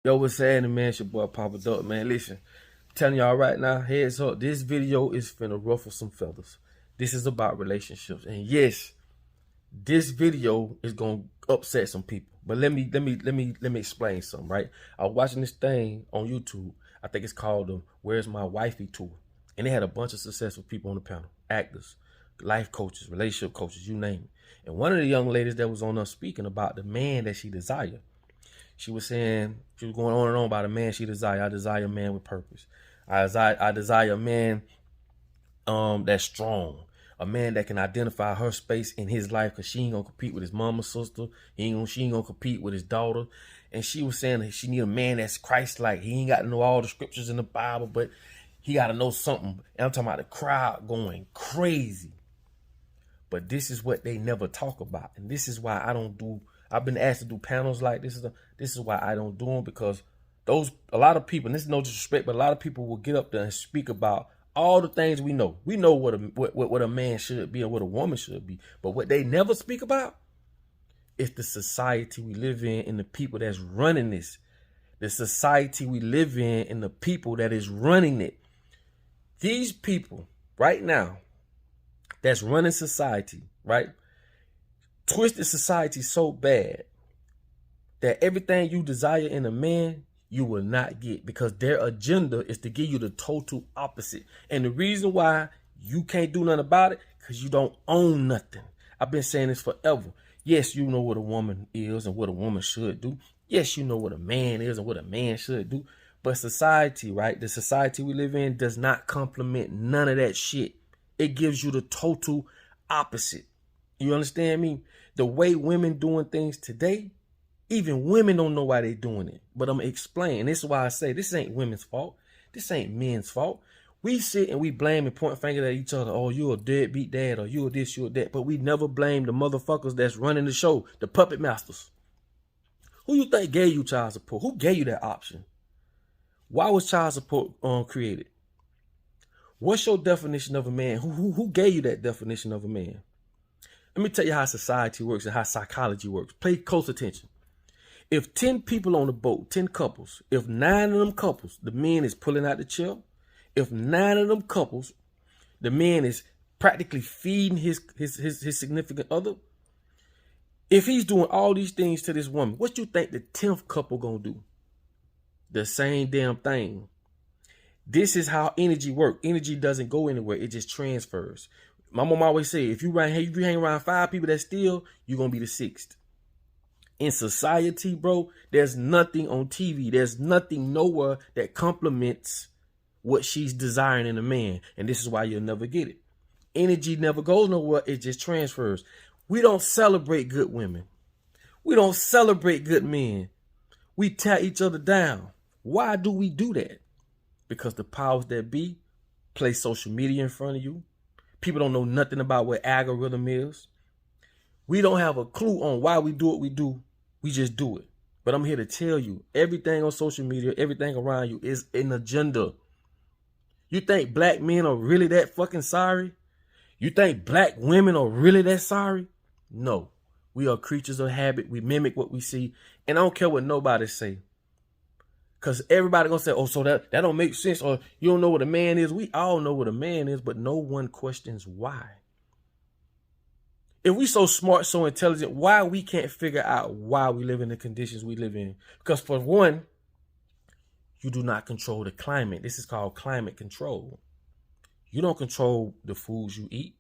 Yo, what's happening, man? It's your boy Papa Duck, man. Listen, I'm telling y'all right now, heads up, this video is finna ruffle some feathers. This is about relationships. And yes, this video is gonna upset some people. But let me explain something, right? I was watching this thing on YouTube. I think it's called the Where's My Wifey Tour. And they had a bunch of successful people on the panel. Actors, life coaches, relationship coaches, you name it. And one of the young ladies that was on there speaking about the man that she desired. She was saying, she was going on and on about a man she desired. I desire a man with purpose. I desire a man that's strong. A man that can identify her space in his life, because she ain't gonna compete with his mama's sister. She ain't gonna compete with his daughter. And she was saying that she need a man that's Christ-like. He ain't got to know all the scriptures in the Bible, but he got to know something. And I'm talking about the crowd going crazy. But this is what they never talk about. And this is why I've been asked to do panels like this. This is why I don't do them, because a lot of people, and this is no disrespect, but a lot of people will get up there and speak about all the things we know. We know what a man should be and what a woman should be. But what they never speak about is the society we live in and the people that's running this. The society we live in and the people that is running it. These people right now that's running society, right? Twisted society so bad that everything you desire in a man, you will not get, because their agenda is to give you the total opposite. And the reason why you can't do nothing about it, because you don't own nothing. I've been saying this forever. Yes, you know what a woman is and what a woman should do. Yes, you know what a man is and what a man should do. But society, right? The society we live in does not complement none of that shit. It gives you the total opposite. You understand me? The way women doing things today, even women don't know why they doing it. But I'm explaining. This is why I say this ain't women's fault. This ain't men's fault. We sit and we blame and point fingers at each other. Oh, you're a deadbeat dad, or you're this, you're that. But we never blame the motherfuckers that's running the show, the puppet masters. Who you think gave you child support? Who gave you that option? Why was child support created? What's your definition of a man? Who gave you that definition of a man? Let me tell you how society works and how psychology works. Pay close attention. If 10 people on the boat, 10 couples, if 9 of them couples, the man is pulling out the chair. If 9 of them couples, the man is practically feeding his significant other. If he's doing all these things to this woman, what you think the 10th couple gonna do? The same damn thing. This is how energy works. Energy doesn't go anywhere. It just transfers. My mom always say, if you hang around 5 people that steal, you're going to be the 6th. In society, bro, there's nothing on TV. There's nothing nowhere that complements what she's desiring in a man. And this is why you'll never get it. Energy never goes nowhere. It just transfers. We don't celebrate good women. We don't celebrate good men. We tear each other down. Why do we do that? Because the powers that be place social media in front of you. People don't know nothing about what algorithm is. We don't have a clue on why we do what we do. We just do it. But I'm here to tell you, everything on social media, everything around you is an agenda. You think black men are really that fucking sorry? You think black women are really that sorry? No. We are creatures of habit. We mimic what we see. And I don't care what nobody say. Because everybody gonna say, oh, so that don't make sense, or you don't know what a man is. We all know what a man is, but no one questions why. If we so smart, so intelligent, why we can't figure out why we live in the conditions we live in? Because for one, you do not control the climate. This is called climate control. You don't control the foods you eat.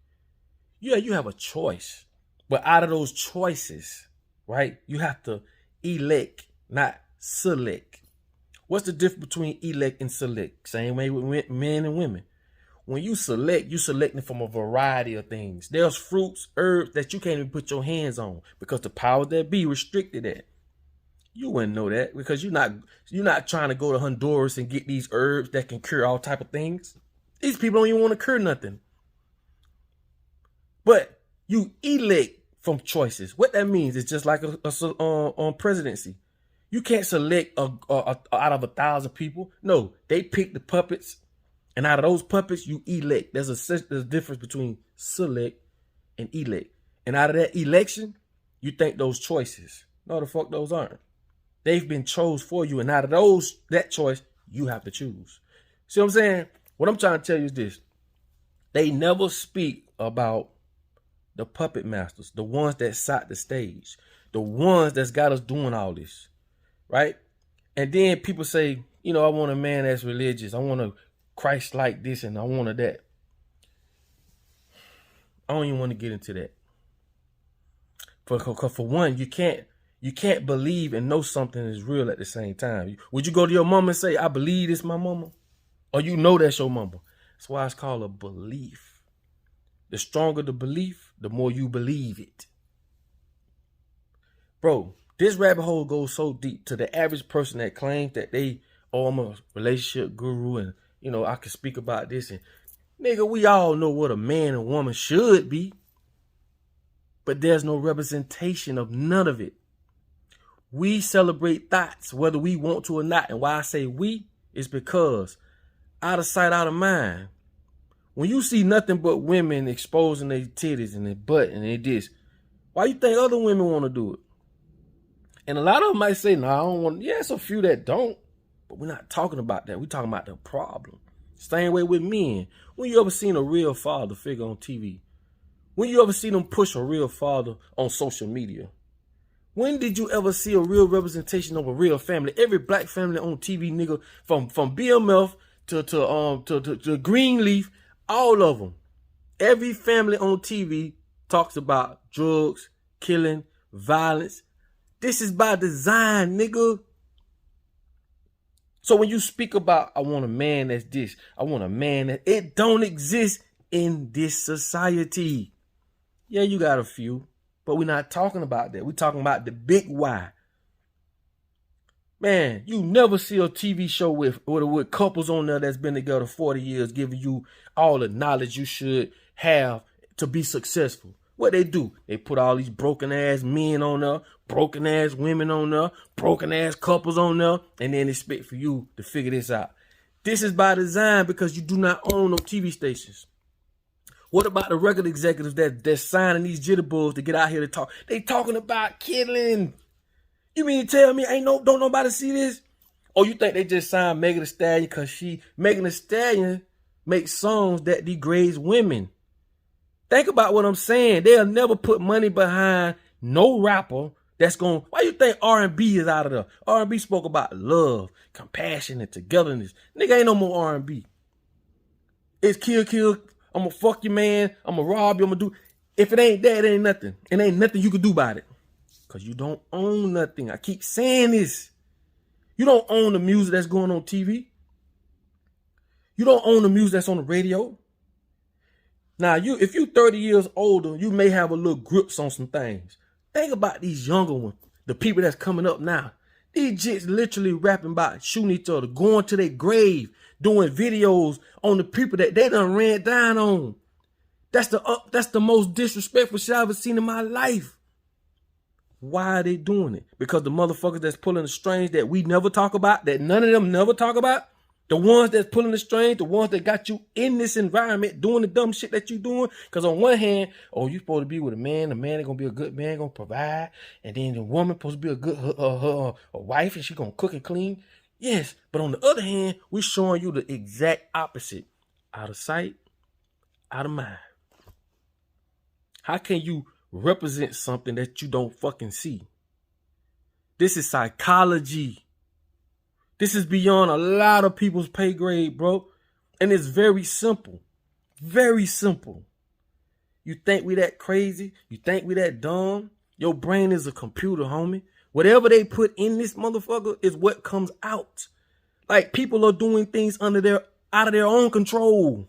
Yeah, you have a choice. But out of those choices, right, you have to elect, not select. What's the difference between elect and select? Same way with men and women. When you select, you're selecting from a variety of things. There's fruits, herbs that you can't even put your hands on because the powers that be restricted that. You wouldn't know that because you're not trying to go to Honduras and get these herbs that can cure all type of things. These people don't even want to cure nothing. But you elect from choices. What that means is just like a presidency. You can't select out of 1,000 people. No, they pick the puppets, and out of those puppets, you elect. There's a difference between select and elect. And out of that election, you think those choices. No, the fuck those aren't. They've been chose for you. And out of that choice, you have to choose. See what I'm saying? What I'm trying to tell you is this. They never speak about the puppet masters, the ones that sat the stage, the ones that's got us doing all this, right? And then people say, you know, I want a man that's religious. I want a Christ like this and I want a that. I don't even want to get into that. For one, you can't believe and know something is real at the same time. Would you go to your mama and say, I believe this my mama? Or you know that's your mama? That's why it's called a belief. The stronger the belief, the more you believe it. Bro, this rabbit hole goes so deep to the average person that claims that they, oh, I'm a relationship guru and, you know, I can speak about this. And nigga, we all know what a man and woman should be. But there's no representation of none of it. We celebrate thoughts, whether we want to or not. And why I say we is because out of sight, out of mind. When you see nothing but women exposing their titties and their butt and their this, why you think other women want to do it? And a lot of them might say, no, I don't want to. Yeah, it's a few that don't. But we're not talking about that. We're talking about the problem. Same way with men. When you ever seen a real father figure on TV? When you ever see them push a real father on social media? When did you ever see a real representation of a real family? Every black family on TV, nigga, from BMF to Greenleaf, all of them. Every family on TV talks about drugs, killing, violence. This is by design, nigga. So when you speak about, I want a man that's this, I want a man that, it don't exist in this society. Yeah, you got a few, but we're not talking about that. We're talking about the big why. Man, you never see a TV show with couples on there that's been together 40 years giving you all the knowledge you should have to be successful. What they do, they put all these broken ass men on there, broken ass women on there, broken ass couples on there, and then expect for you to figure this out. This is by design because you do not own no TV stations. What about the record executives that's signing these jitterbugs to get out here to talk? They talking about killing. You mean to tell me don't nobody see this? Or you think they just signed Megan Thee Stallion because Megan Thee Stallion makes songs that degrades women? Think about what I'm saying. They'll never put money behind no rapper that's going. Why you think R&B is out of there? R&B spoke about love, compassion, and togetherness. Nigga, ain't no more R&B. It's kill. I'm gonna fuck your man. I'm gonna rob you. I'm gonna do. If it ain't that, it ain't nothing. It ain't nothing you can do about it. Because you don't own nothing. I keep saying this. You don't own the music that's going on TV. You don't own the music that's on the radio. Now, if you 30 years older, you may have a little grips on some things. Think about these younger ones, the people that's coming up now. These jits literally rapping about shooting each other, going to their grave, doing videos on the people that they done ran down on. That's the most disrespectful shit I've ever seen in my life. Why are they doing it? Because the motherfuckers that's pulling the strings that we never talk about, that none of them never talk about, the ones that's pulling the strings, the ones that got you in this environment doing the dumb shit that you doing. Because on one hand, oh, you supposed to be with a man. The man is going to be a good man, going to provide. And then the woman supposed to be a good a wife and she going to cook and clean. Yes, but on the other hand, we're showing you the exact opposite. Out of sight, out of mind. How can you represent something that you don't fucking see? This is psychology. This is beyond a lot of people's pay grade, bro. And it's very simple. Very simple. You think we that crazy? You think we that dumb? Your brain is a computer, homie. Whatever they put in this motherfucker is what comes out. Like, people are doing things out of their own control.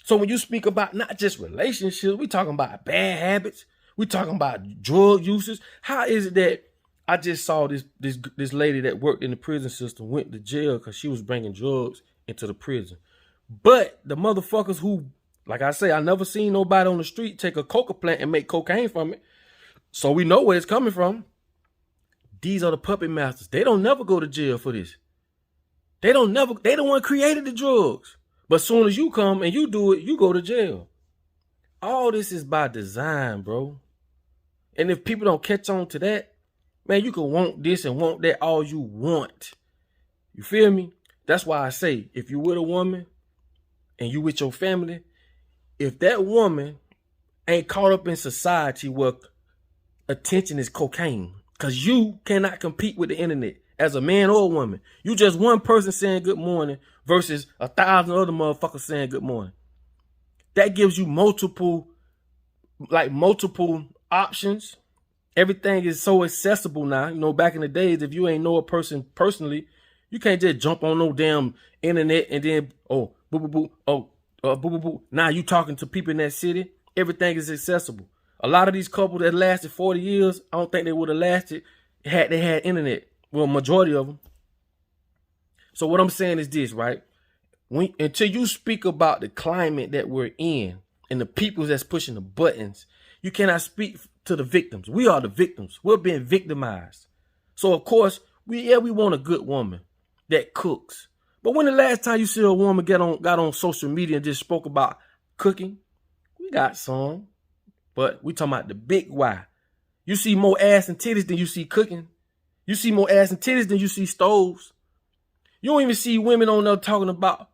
So when you speak about not just relationships, we talking about bad habits. We talking about drug usage. How is it that I just saw this lady that worked in the prison system went to jail because she was bringing drugs into the prison. But the motherfuckers who, like I say, I never seen nobody on the street take a coca plant and make cocaine from it. So we know where it's coming from. These are the puppet masters. They don't never go to jail for this. They the one created the drugs. But as soon as you come and you do it, you go to jail. All this is by design, bro. And if people don't catch on to that, Man, you can want this and want that all you want. You feel me? That's why I say, if you with a woman and you with your family, if that woman ain't caught up in society where attention is cocaine, because you cannot compete with the internet as a man or a woman. You just one person saying good morning versus 1,000 other motherfuckers saying good morning. That gives you multiple options. Everything is so accessible now. You know, back in the days, if you ain't know a person personally, you can't just jump on no damn internet and then, oh, boo, boo, boo, oh, boo, boo, boo. Now you talking to people in that city. Everything is accessible. A lot of these couples that lasted 40 years, I don't think they would have lasted had they had internet. Well, majority of them. So what I'm saying is this, right? Until you speak about the climate that we're in and the people that's pushing the buttons, you cannot speak to the victims. We are the victims. We're being victimized. So of course, we want a good woman that cooks. But when the last time you see a woman got on social media and just spoke about cooking? We got some, but we talking about the big Y. You see more ass and titties than you see cooking. You see more ass and titties than you see stoves. You don't even see women on there talking about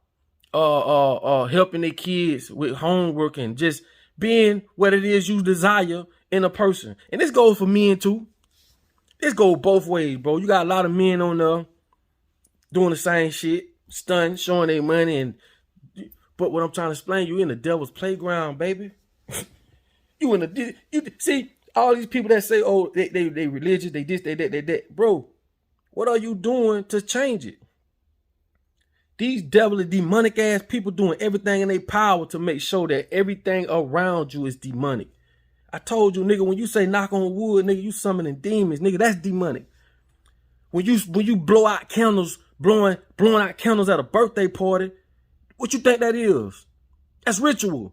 helping their kids with homework and just being what it is you desire in a person. And this goes for men too. This goes both ways, bro. You got a lot of men on there doing the same shit, stunting, showing their money, but what I'm trying to explain, you in the devil's playground, baby. You see all these people that say, oh, they religious, they this, they that. Bro, what are you doing to change it? These devilish, demonic ass people doing everything in their power to make sure that everything around you is demonic. I told you, nigga, when you say knock on wood, nigga, you summoning demons, nigga, that's demonic. When you blow out candles, blowing out candles at a birthday party, what you think that is? That's ritual.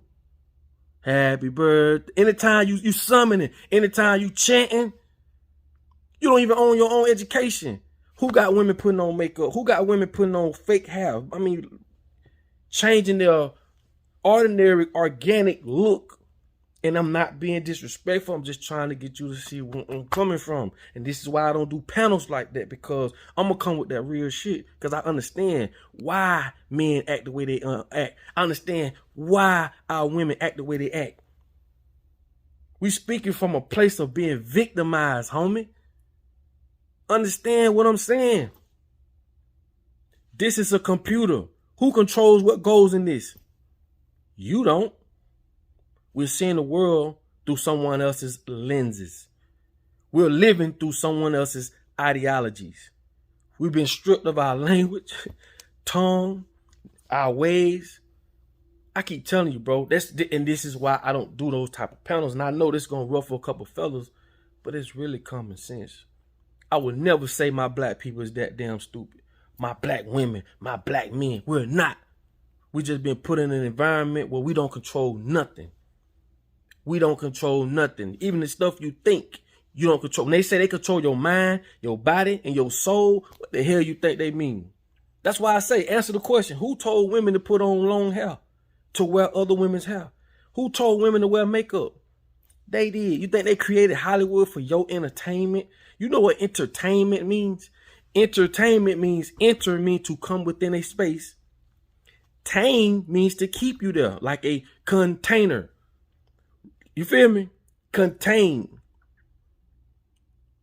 Happy birthday. Anytime you summoning, anytime you chanting, you don't even own your own education. Who got women putting on makeup? Who got women putting on fake hair? I mean, changing their ordinary, organic look. And I'm not being disrespectful. I'm just trying to get you to see where I'm coming from. And this is why I don't do panels like that, because I'm going to come with that real shit. Because I understand why men act the way they act. I understand why our women act the way they act. We speaking from a place of being victimized, homie. Understand what I'm saying? This is a computer. Who controls what goes in this? You don't. We're seeing the world through someone else's lenses. We're living through someone else's ideologies. We've been stripped of our language, tongue, our ways. I keep telling you, bro, and this is why I don't do those type of panels. And I know this is going to ruffle a couple fellas, but it's really common sense. I would never say my black people is that damn stupid. My black women, my black men, we're not. We just been put in an environment where we don't control nothing. We don't control nothing. Even the stuff you think, you don't control. When they say they control your mind, your body, and your soul, what the hell you think they mean? That's why I say, answer the question. Who told women to put on long hair, to wear other women's hair? Who told women to wear makeup? They did. You think they created Hollywood for your entertainment? You know what entertainment means? Entertainment means enter means to come within a space. Tame means to keep you there, like a container. You feel me? Contain.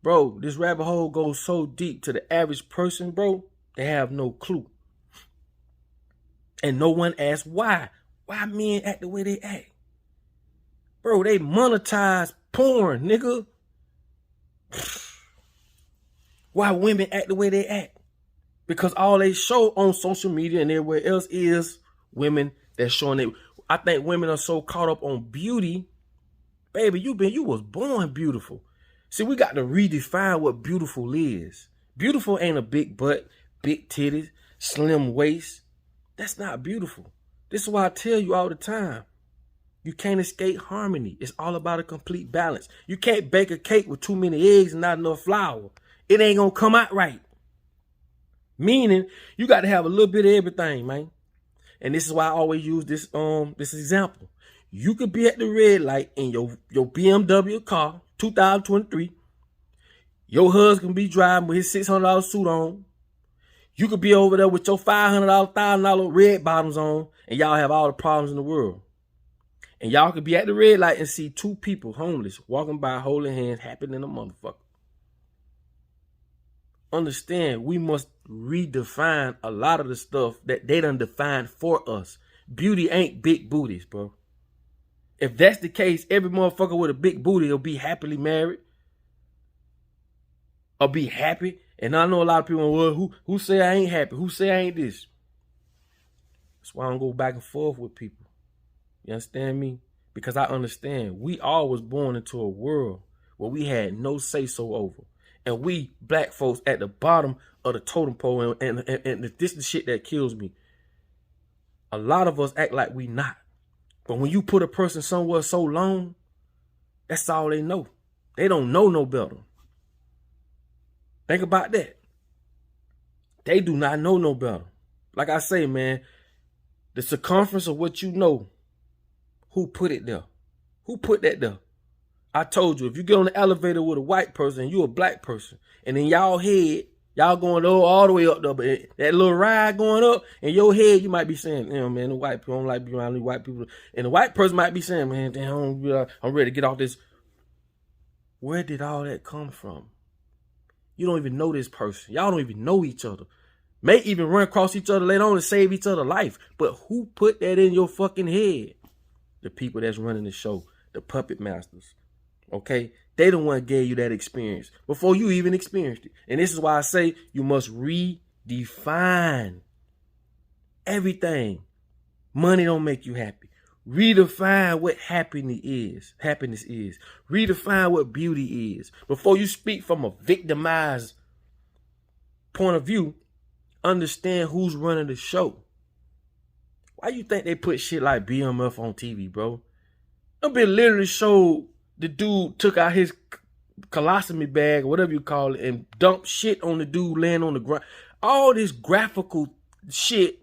Bro, this rabbit hole goes so deep to the average person, bro, they have no clue. And no one asks why. Why men act the way they act? Bro, they monetize porn, nigga. Why women act the way they act? Because all they show on social media and everywhere else is women that's showing it. I think women are so caught up on beauty. Baby, you was born beautiful. See, we got to redefine what beautiful is. Beautiful ain't a big butt, big titties, slim waist. That's not beautiful. This is why I tell you all the time. You can't escape harmony. It's all about a complete balance. You can't bake a cake with too many eggs and not enough flour. It ain't gonna come out right. Meaning, you got to have a little bit of everything, man. And this is why I always use this example. You could be at the red light in your BMW car, 2023. Your husband be driving with his $600 suit on. You could be over there with your $500, $1,000 red bottoms on, and y'all have all the problems in the world. And y'all could be at the red light and see two people, homeless, walking by holding hands, happy than a motherfucker. Understand, we must redefine a lot of the stuff that they done defined for us. Beauty ain't big booties, bro. If that's the case, every motherfucker with a big booty will be happily married. Or be happy. And I know a lot of people, well, who say I ain't happy? Who say I ain't this? That's why I don't go back and forth with people. You understand me? Because I understand we all was born into a world where we had no say-so over. And we black folks at the bottom of the totem pole, and this is the shit that kills me. A lot of us act like we not. But when you put a person somewhere so long, that's all they know. They don't know no better. Think about that. They do not know no better. Like I say, man, the circumference of what you know, who put it there? Who put that there? I told you, if you get on the elevator with a white person and you a black person, and in y'all head, y'all going all the way up there, but that little ride going up, in your head, you might be saying, damn, man, the white people don't like being around the white people. And the white person might be saying, man, damn, I'm ready to get off this. Where did all that come from? You don't even know this person. Y'all don't even know each other. May even run across each other later on and save each other life. But who put that in your fucking head? The people that's running the show, the puppet masters. Okay? They the one gave you that experience before you even experienced it. And this is why I say you must redefine everything. Money don't make you happy. Redefine what happiness is. Redefine what beauty is. Before you speak from a victimized point of view, understand who's running the show. Why you think they put shit like BMF on TV, bro? I've been literally showed the dude took out his colostomy bag or whatever you call it and dumped shit on the dude laying on the ground. All this graphical shit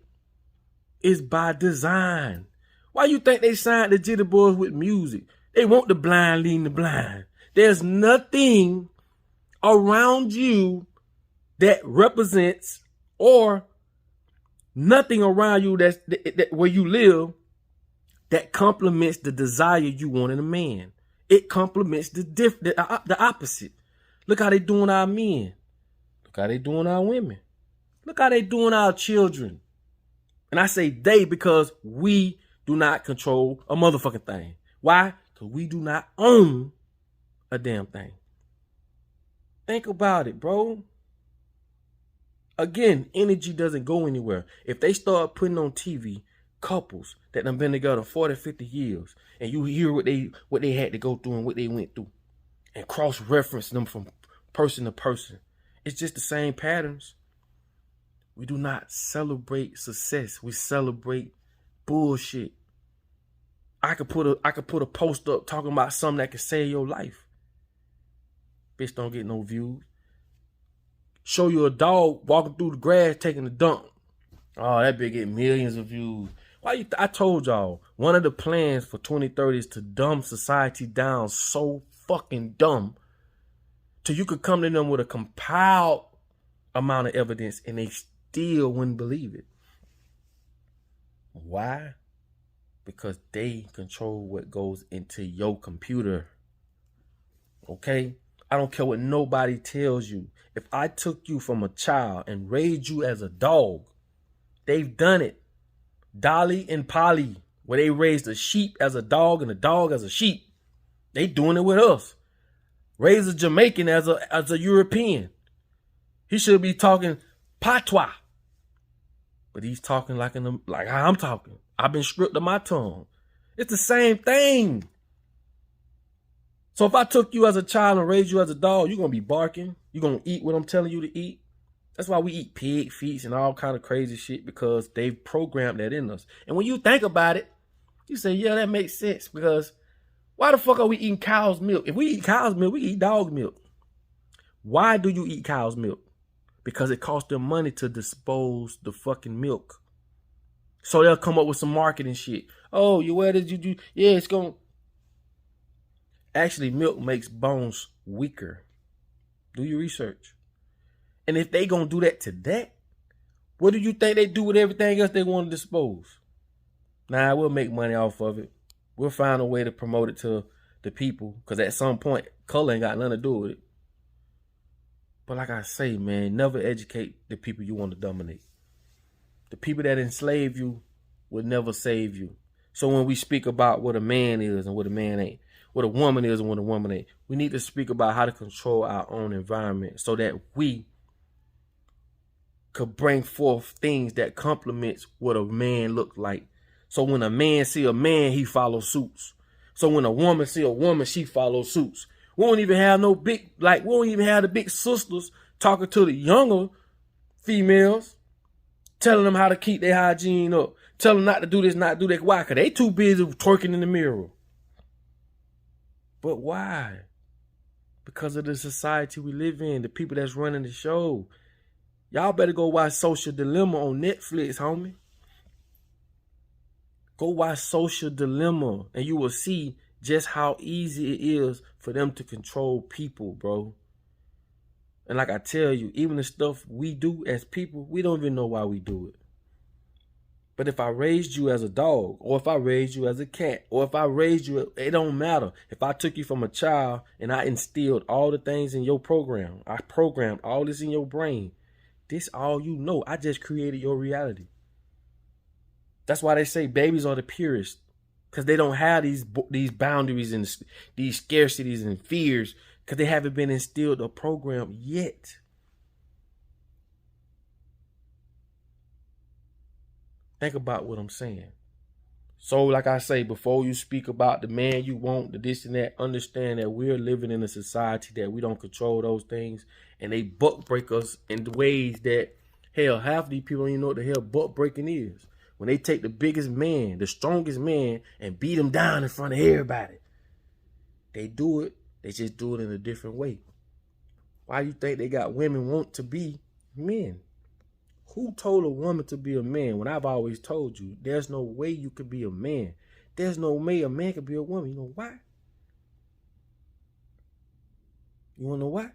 is by design. Why you think they signed the Jitty Boys with music? They want the blind leading the blind. There's nothing around you that represents, or nothing around you that where you live that complements the desire you want in a man. It complements the opposite. Look how they doing our men. Look how they doing our women. Look how they doing our children. And I say they because we do not control a motherfucking thing. Why? Because we do not own a damn thing. Think about it, bro. Again, energy doesn't go anywhere. If they start putting on TV couples that done been together 40, 50 years, and you hear what they had to go through and what they went through, and cross-reference them from person to person, it's just the same patterns. We do not celebrate success. We celebrate bullshit. I could put a post up talking about something that could save your life. Bitch don't get no views. Show you a dog walking through the grass taking a dump. Oh, that bitch get millions of views. Why I told y'all, one of the plans for 2030 is to dumb society down so fucking dumb till you could come to them with a compiled amount of evidence and they still wouldn't believe it. Why? Because they control what goes into your computer. Okay? I don't care what nobody tells you. If I took you from a child and raised you as a dog, they've done it. Dolly and Polly, where they raised a sheep as a dog and a dog as a sheep. They doing it with us. Raise a Jamaican as a European. He should be talking patois. But he's talking like how I'm talking. I've been stripped of my tongue. It's the same thing. So if I took you as a child and raised you as a dog, you're going to be barking. You're going to eat what I'm telling you to eat. That's why we eat pig feet and all kind of crazy shit, because they've programmed that in us. And when you think about it, you say, yeah, that makes sense, because why the fuck are we eating cow's milk? If we eat cow's milk, we eat dog milk. Why do you eat cow's milk? Because it costs them money to dispose the fucking milk. So they'll come up with some marketing shit. Oh, where did you do? Yeah, it's going. Actually, milk makes bones weaker. Do your research. And if they gonna do that to that, what do you think they do with everything else they want to dispose? Nah, we'll make money off of it. We'll find a way to promote it to the people, because at some point, color ain't got nothing to do with it. But like I say, man, never educate the people you want to dominate. The people that enslave you will never save you. So when we speak about what a man is and what a man ain't, what a woman is and what a woman ain't, we need to speak about how to control our own environment so that we could bring forth things that complements what a man look like. So when a man see a man, he follows suits. So when a woman see a woman, she follows suits. We don't even have no big, we don't even have the big sisters talking to the younger females, telling them how to keep their hygiene up, telling them not to do this, not do that. Why? Because they too busy twerking in the mirror. But why? Because of the society we live in, the people that's running the show. Y'all better go watch Social Dilemma on Netflix, homie. Go watch Social Dilemma and you will see just how easy it is for them to control people, bro. And like I tell you, even the stuff we do as people, we don't even know why we do it. But if I raised you as a dog, or if I raised you as a cat, or if I raised you, it don't matter. If I took you from a child and I instilled all the things in your program, I programmed all this in your brain, this all you know. I just created your reality. That's why they say babies are the purest, because they don't have these boundaries and these scarcities and fears, because they haven't been instilled or programmed yet. Think about what I'm saying. So like I say, before you speak about the man you want, the this and that, understand that we're living in a society that we don't control those things, and they buck break us in the ways that, hell, half of these people don't even know what the hell buck breaking is. When they take the biggest man, the strongest man, and beat him down in front of everybody. They do it, they just do it in a different way. Why you think they got women want to be men? Who told a woman to be a man when I've always told you there's no way you could be a man? There's no way a man could be a woman. You know why? You want to know why?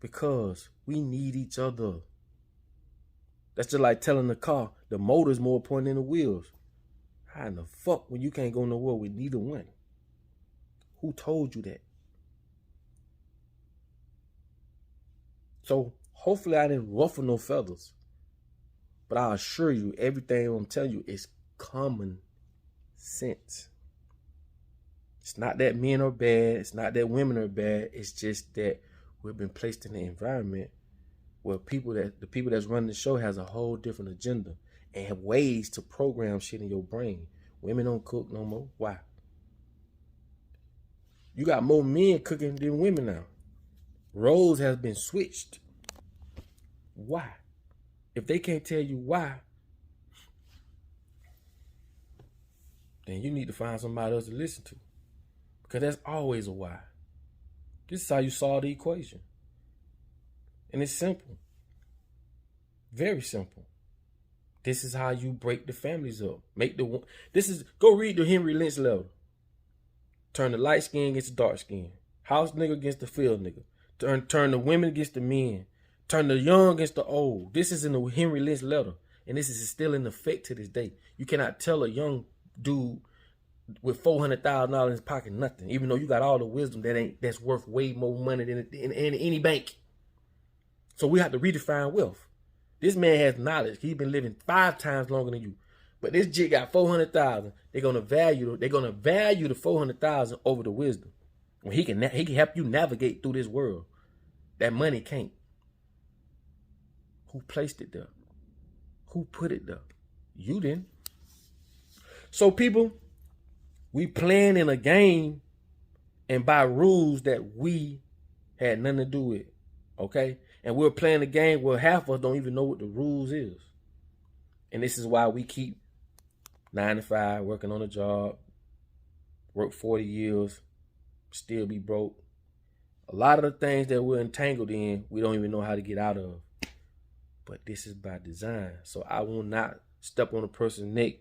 Because we need each other. That's just like telling the car the motor's more important than the wheels. How in the fuck when you can't go nowhere with neither one? Who told you that? So hopefully I didn't ruffle no feathers. But I assure you, everything I'm telling you is common sense. It's not that men are bad. It's not that women are bad. It's just that we've been placed in an environment where the people that's running the show has a whole different agenda and have ways to program shit in your brain. Women don't cook no more. Why? You got more men cooking than women now. Roles have been switched. Why? If they can't tell you why, then you need to find somebody else to listen to. Because that's always a why. This is how you solve the equation. And it's simple. Very simple. This is how you break the families up. Go read the Henry Lynch letter. Turn the light skin against the dark skin. House nigga against the field nigga. Turn the women against the men. Turn the young against the old. This is in the Henry Lynch letter. And this is still in effect to this day. You cannot tell a young dude with $400,000 in his pocket nothing, even though you got all the wisdom that's worth way more money than in any bank. So we have to redefine wealth. This man has knowledge. He's been living 5 times longer than you. But this jit got 400,000. They're gonna value the 400,000 over the wisdom. When he can help you navigate through this world. That money can't. Who placed it there? Who put it there? You didn't. So people, we playing in a game and by rules that we had nothing to do with. Okay? And we're playing a game where half of us don't even know what the rules is. And this is why we keep 9 to 5, working on a job, work 40 years, still be broke. A lot of the things that we're entangled in, we don't even know how to get out of. But this is by design. So I will not step on a person's neck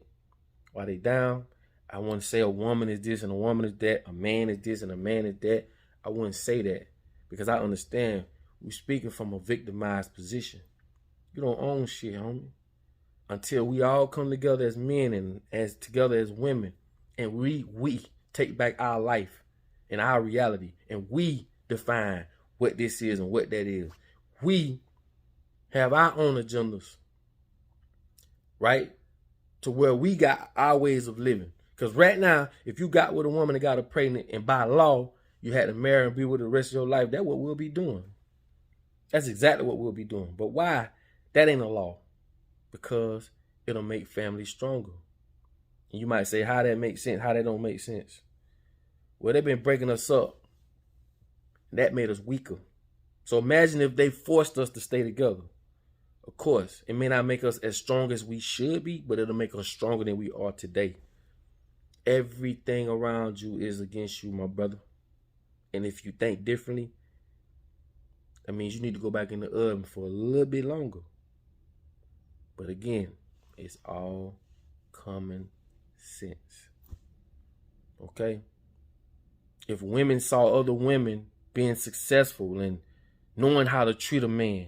while they down. I want to say a woman is this and a woman is that. A man is this and a man is that. I wouldn't say that. because I understand we speaking from a victimized position. You don't own shit, homie. Until we all come together as men and as together as women, and we take back our life and our reality, and we define what this is and what that is. We have our own agendas, right? To where we got our ways of living. Because right now, if you got with a woman that got her pregnant and by law, you had to marry and be with her the rest of your life, that's what we'll be doing. That's exactly what we'll be doing. But why? That ain't a law. Because it'll make families stronger. And you might say, how that makes sense? How that don't make sense? Well, they've been breaking us up. That made us weaker. So imagine if they forced us to stay together. Of course, it may not make us as strong as we should be, but it'll make us stronger than we are today. Everything around you is against you, my brother. And if you think differently, that means you need to go back in the oven for a little bit longer. But again, it's all common sense. Okay? If women saw other women being successful and knowing how to treat a man,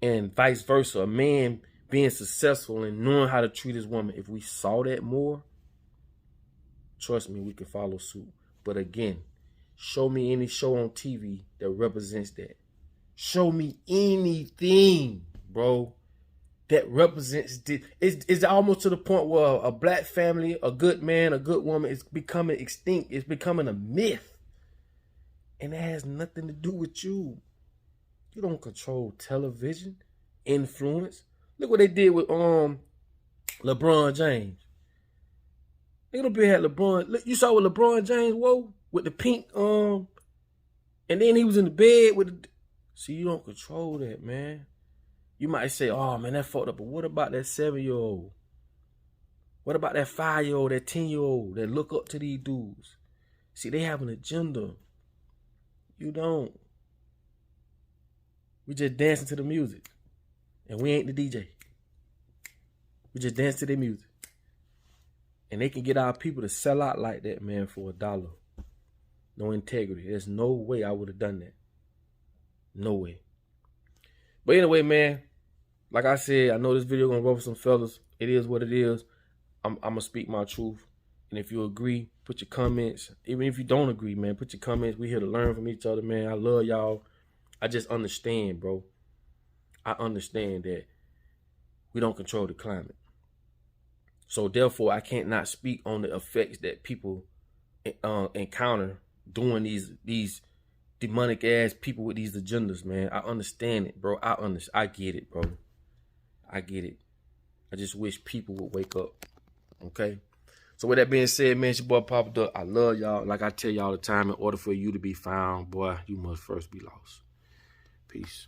and vice versa, a man being successful and knowing how to treat his woman, if we saw that more, trust me, we can follow suit. But again, show me any show on TV that represents that. Show me anything, bro, that represents this. It's almost to the point where a black family, a good man, a good woman is becoming extinct. It's becoming a myth. And it has nothing to do with you. You don't control television, influence. Look what they did with LeBron James. They gonna be had LeBron. Look, you saw what LeBron James wore with the pink and then he was in the bed with the, see, you don't control that, man. You might say, oh man, that fucked up. But what about that 7-year-old? What about that 5-year-old, that 10-year-old that look up to these dudes? See, they have an agenda. You don't. We just dancing to the music. And we ain't the DJ. We just dance to their music. And they can get our people to sell out like that, man, for $1. No integrity. There's no way I would have done that. No way. But anyway, man, like I said, I know this video gonna ruffle some feathers. It is what it is. I'm gonna speak my truth. And if you agree, put your comments. Even if you don't agree, man, put your comments. We here to learn from each other, man. I love y'all. I just understand, bro. I understand that we don't control the climate. So therefore, I can't not speak on the effects that people encounter doing these demonic ass people with these agendas, man. I understand it, bro. I get it, bro. I get it. I just wish people would wake up. Okay? So with that being said, man, it's your boy Papa Duck. I love y'all. Like I tell y'all all the time, in order for you to be found, boy, you must first be lost. Peace.